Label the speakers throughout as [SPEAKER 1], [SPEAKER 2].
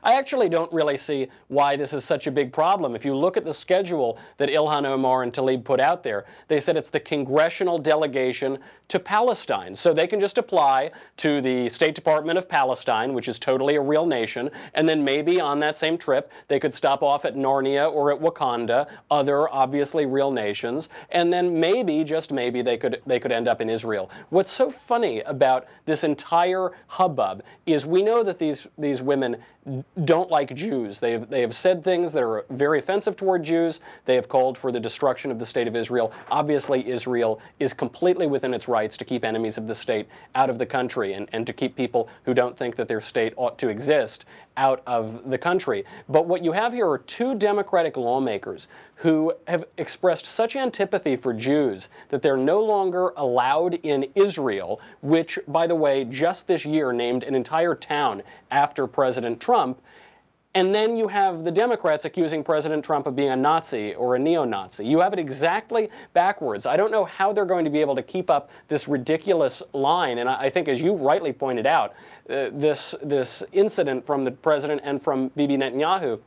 [SPEAKER 1] I actually don't really see why this is such a big problem. If you look at the schedule that Ilhan Omar and Tlaib put out there, they said it's the congressional delegation to Palestine. So they can just apply to the State Department of Palestine, which is totally a real nation, and then maybe on that same trip they could stop off at Narnia or at Wakanda, other obviously real nations, and then maybe, just maybe, they could end up in Israel. What's so funny about this entire hubbub is we know that these women don't like Jews. They have said things that are very offensive toward Jews. They have called for the destruction of the state of Israel. Obviously, Israel is completely within its rights to keep enemies of the state out of the country and to keep people who don't think that their state ought to exist out of the country. But what you have here are two Democratic lawmakers who have expressed such antipathy for Jews that they're no longer allowed in Israel, which, by the way, just this year named an entire town after President Trump. And then you have the Democrats accusing President Trump of being a Nazi or a neo-Nazi. You have it exactly backwards. I don't know how they're going to be able to keep up this ridiculous line. And I think, as you rightly pointed out, this incident from the president and from Bibi Netanyahu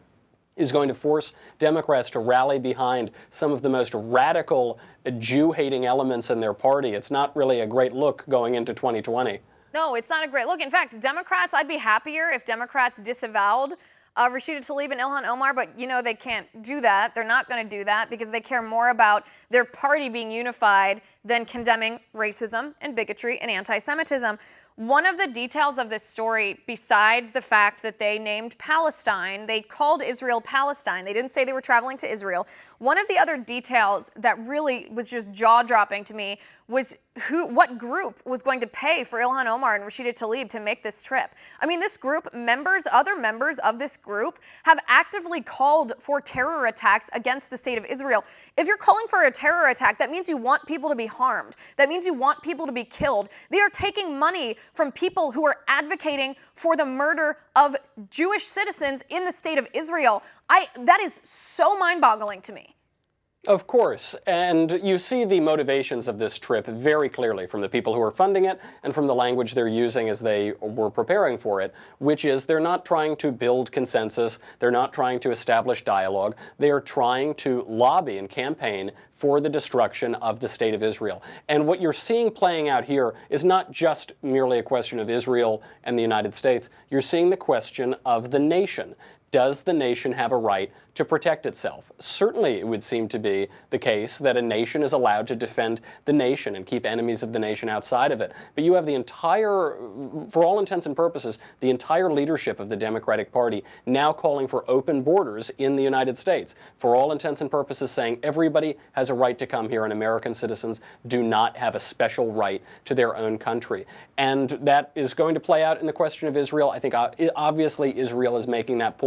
[SPEAKER 1] is going to force Democrats to rally behind some of the most radical Jew-hating elements in their party. It's not really a great look going into 2020.
[SPEAKER 2] No, it's not a great look. In fact, Democrats, I'd be happier if Democrats disavowed Rashida Tlaib and Ilhan Omar, but you know they can't do that. They're not going to do that because they care more about their party being unified than condemning racism and bigotry and anti-Semitism. One of the details of this story, besides the fact that they named Palestine, they called Israel Palestine. They didn't say they were traveling to Israel. One of the other details that really was just jaw-dropping to me was what group was going to pay for Ilhan Omar and Rashida Tlaib to make this trip. I mean, this group, other members of this group have actively called for terror attacks against the state of Israel. If you're calling for a terror attack, that means you want people to be harmed. That means you want people to be killed. They are taking money from people who are advocating for the murder of Jewish citizens in the state of Israel. That is so mind-boggling to me.
[SPEAKER 1] Of course, and you see the motivations of this trip very clearly from the people who are funding it and from the language they're using as they were preparing for it, which is they're not trying to build consensus, they're not trying to establish dialogue, they are trying to lobby and campaign for the destruction of the state of Israel. And what you're seeing playing out here is not just merely a question of Israel and the United States, you're seeing the question of the nation. Does the nation have a right to protect itself? Certainly it would seem to be the case that a nation is allowed to defend the nation and keep enemies of the nation outside of it. But you have the entire, for all intents and purposes, the entire leadership of the Democratic Party now calling for open borders in the United States. For all intents and purposes saying everybody has a right to come here and American citizens do not have a special right to their own country. And that is going to play out in the question of Israel. I think obviously Israel is making that point.